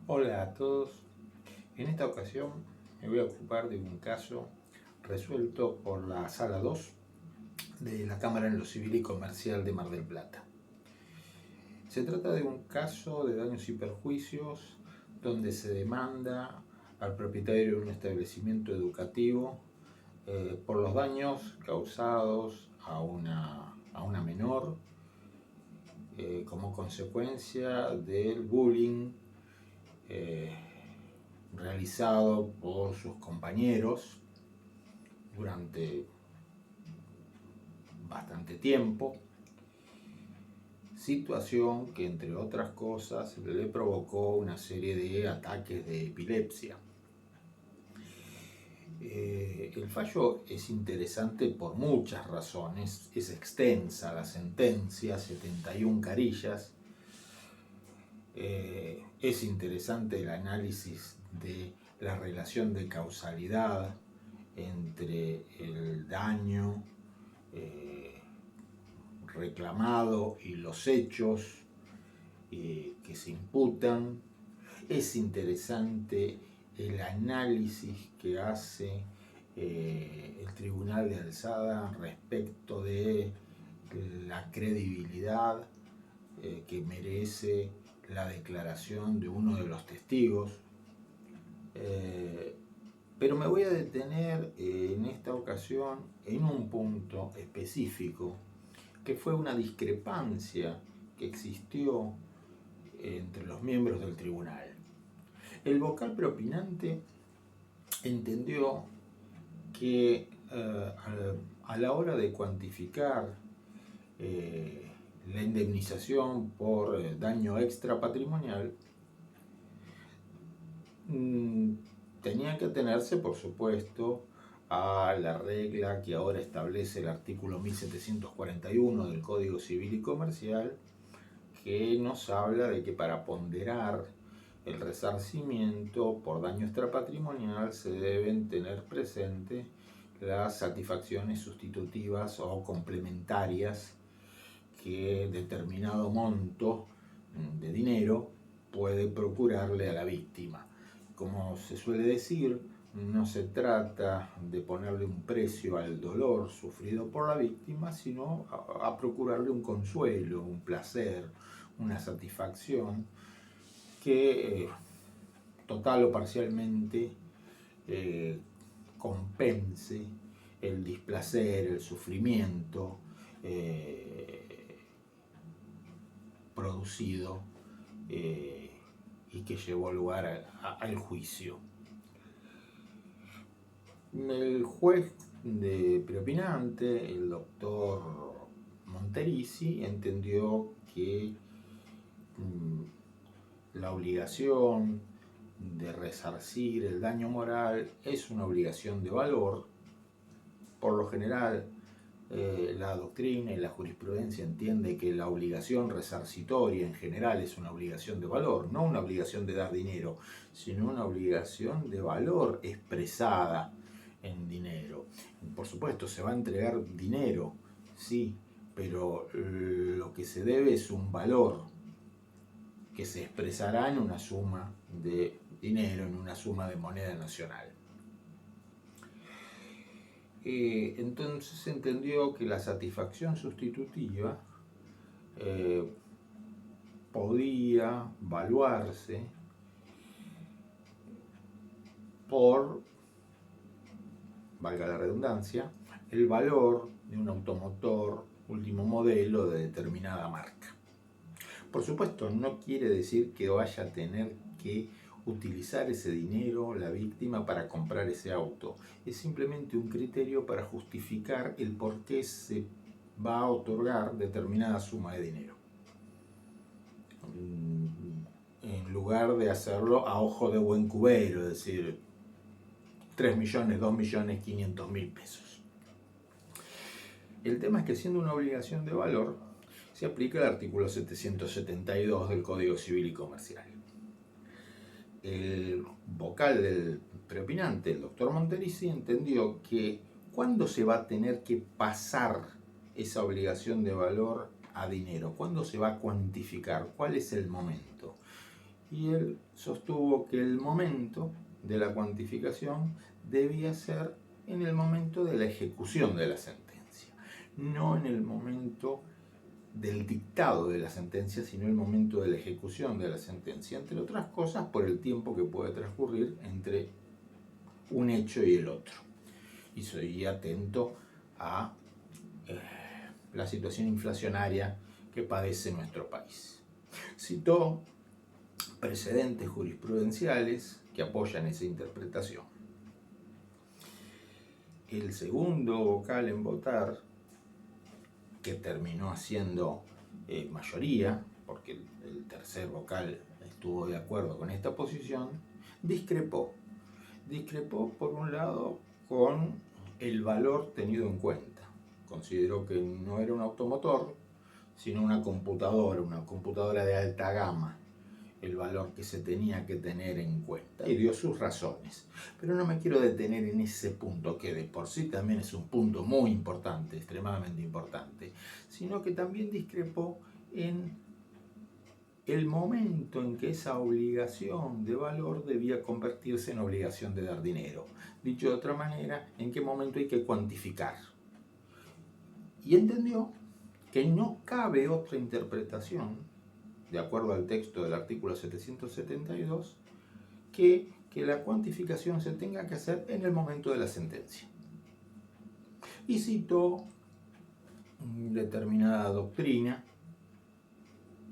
Hola a todos. En esta ocasión me voy a ocupar de un caso resuelto por la Sala 2 de la Cámara en lo Civil y Comercial de Mar del Plata. Se trata de un caso de daños y perjuicios donde se demanda al propietario de un establecimiento educativo por los daños causados a una menor como consecuencia del bullying eh, realizado por sus compañeros durante bastante tiempo, situación que entre otras cosas le provocó una serie de ataques de epilepsia. El fallo es interesante por muchas razones, es extensa la sentencia, 71 carillas. Es interesante el análisis de la relación de causalidad entre el daño reclamado y los hechos que se imputan. Es interesante el análisis que hace el Tribunal de Alzada respecto de la credibilidad que merece la declaración de uno de los testigos. Pero me voy a detener en esta ocasión en un punto específico, que fue una discrepancia que existió entre los miembros del tribunal. El vocal propinante entendió que a la hora de cuantificar la indemnización por daño extrapatrimonial, tenía que atenerse, por supuesto, a la regla que ahora establece el artículo 1741 del Código Civil y Comercial, que nos habla de que para ponderar el resarcimiento por daño extrapatrimonial se deben tener presente las satisfacciones sustitutivas o complementarias que determinado monto de dinero puede procurarle a la víctima. Como se suele decir, no se trata de ponerle un precio al dolor sufrido por la víctima, sino a procurarle un consuelo, un placer, una satisfacción que total o parcialmente compense el displacer, el sufrimiento producido y que llevó lugar al juicio. El juez de preopinante, el doctor Monterisi, entendió que la obligación de resarcir el daño moral es una obligación de valor. Por lo general, la doctrina y la jurisprudencia entiende que la obligación resarcitoria en general es una obligación de valor, no una obligación de dar dinero, sino una obligación de valor expresada en dinero. Por supuesto, se va a entregar dinero, sí, pero lo que se debe es un valor que se expresará en una suma de dinero, en una suma de moneda nacional. Entonces se entendió que la satisfacción sustitutiva podía valuarse por, valga la redundancia, el valor de un automotor último modelo de determinada marca. Por supuesto, no quiere decir que vaya a tener que utilizar ese dinero la víctima para comprar ese auto. Es simplemente un criterio para justificar el por qué se va a otorgar determinada suma de dinero, en lugar de hacerlo a ojo de buen cubero, es decir, 3 millones, 2 millones, 500 mil pesos. El tema es que, siendo una obligación de valor, se aplica el artículo 772 del Código Civil y Comercial. El vocal del preopinante, el doctor Monterisi, entendió que ¿cuándo se va a tener que pasar esa obligación de valor a dinero? ¿Cuándo se va a cuantificar? ¿Cuál es el momento? y él sostuvo que el momento de la cuantificación debía ser en el momento de la ejecución de la sentencia, no en el momento del dictado de la sentencia, sino el momento de la ejecución de la sentencia, entre otras cosas por el tiempo que puede transcurrir entre un hecho y el otro. Y soy atento a la situación inflacionaria que padece nuestro país. Citó precedentes jurisprudenciales que apoyan esa interpretación. El segundo vocal en votar, que terminó haciendo mayoría, porque el tercer vocal estuvo de acuerdo con esta posición, discrepó. Discrepó por un lado con el valor tenido en cuenta. Consideró que no era un automotor, sino una computadora de alta gama, el valor que se tenía que tener en cuenta, y dio sus razones. Pero no me quiero detener en ese punto, que de por sí también es un punto muy importante, extremadamente importante, sino que también discrepó en el momento en que esa obligación de valor debía convertirse en obligación de dar dinero. Dicho de otra manera, en qué momento hay que cuantificar. Y entendió que no cabe otra interpretación, de acuerdo al texto del artículo 772, que la cuantificación se tenga que hacer en el momento de la sentencia. Y citó determinada doctrina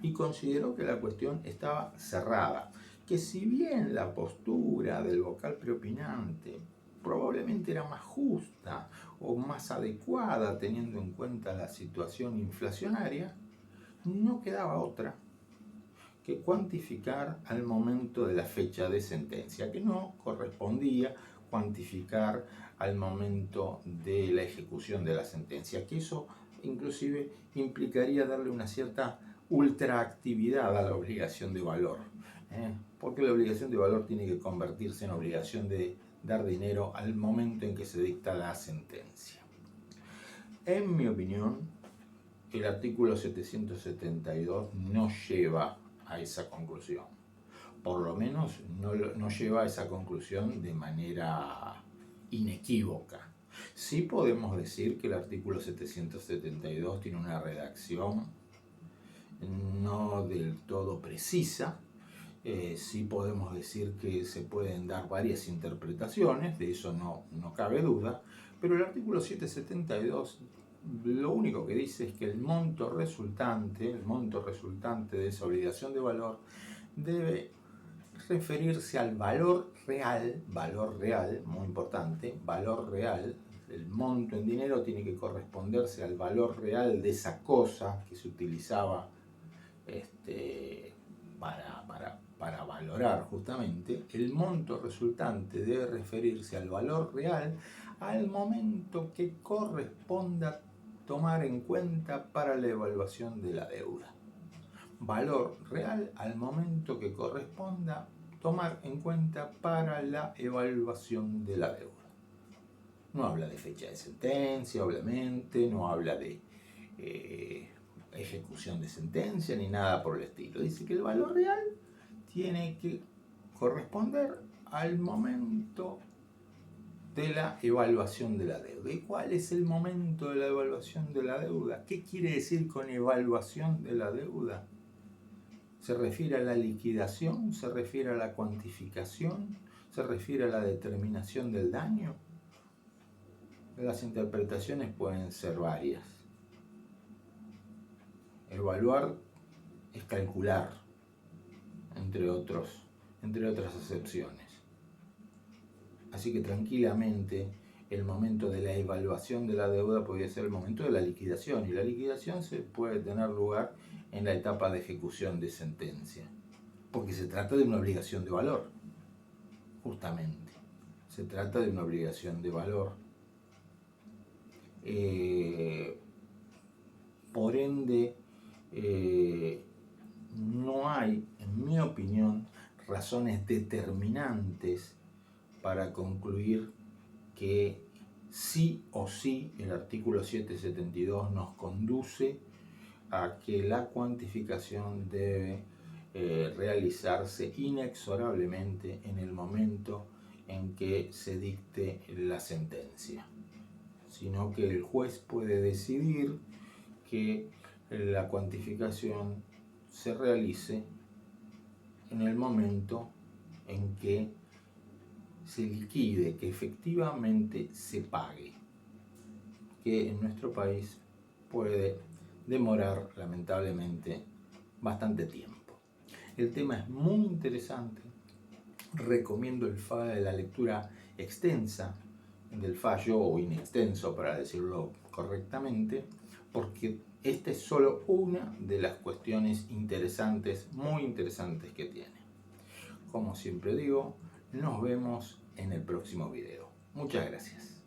y consideró que la cuestión estaba cerrada, que si bien la postura del vocal preopinante probablemente era más justa o más adecuada teniendo en cuenta la situación inflacionaria, no quedaba otra que cuantificar al momento de la fecha de sentencia, que no correspondía cuantificar al momento de la ejecución de la sentencia, que eso inclusive implicaría darle una cierta ultraactividad a la obligación de valor, porque la obligación de valor tiene que convertirse en obligación de dar dinero al momento en que se dicta la sentencia. En mi opinión, el artículo 772 no lleva a esa conclusión. Por lo menos no lleva a esa conclusión de manera inequívoca. Sí podemos decir que el artículo 772 tiene una redacción no del todo precisa. Sí podemos decir que se pueden dar varias interpretaciones, de eso no cabe duda, pero el artículo 772 lo único que dice es que el monto resultante de esa obligación de valor debe referirse al valor real, muy importante, valor real. El monto en dinero tiene que corresponderse al valor real de esa cosa que se utilizaba para valorar justamente. El monto resultante debe referirse al valor real al momento que corresponda tomar en cuenta para la evaluación de la deuda. Valor real al momento que corresponda tomar en cuenta para la evaluación de la deuda. No habla de fecha de sentencia, obviamente, no habla de ejecución de sentencia ni nada por el estilo. Dice que el valor real tiene que corresponder al momento de la evaluación de la deuda. ¿Y cuál es el momento de la evaluación de la deuda? ¿Qué quiere decir con evaluación de la deuda? ¿Se refiere a la liquidación? ¿Se refiere a la cuantificación? ¿Se refiere a la determinación del daño? Las interpretaciones pueden ser varias. Evaluar es calcular, entre otras acepciones. Así que tranquilamente el momento de la evaluación de la deuda podría ser el momento de la liquidación, y la liquidación se puede tener lugar en la etapa de ejecución de sentencia, porque se trata de una obligación de valor, justamente. Se trata de una obligación de valor. Por ende, no hay, en mi opinión, razones determinantes para concluir que sí o sí el artículo 772 nos conduce a que la cuantificación debe realizarse inexorablemente en el momento en que se dicte la sentencia, sino que el juez puede decidir que la cuantificación se realice en el momento en que se liquide, que efectivamente se pague, que en nuestro país puede demorar lamentablemente bastante tiempo. El tema es muy interesante, recomiendo la lectura extensa del fallo, o inextenso para decirlo correctamente, porque esta es solo una de las cuestiones interesantes, muy interesantes que tiene. Como siempre digo, nos vemos en el próximo video. Muchas gracias.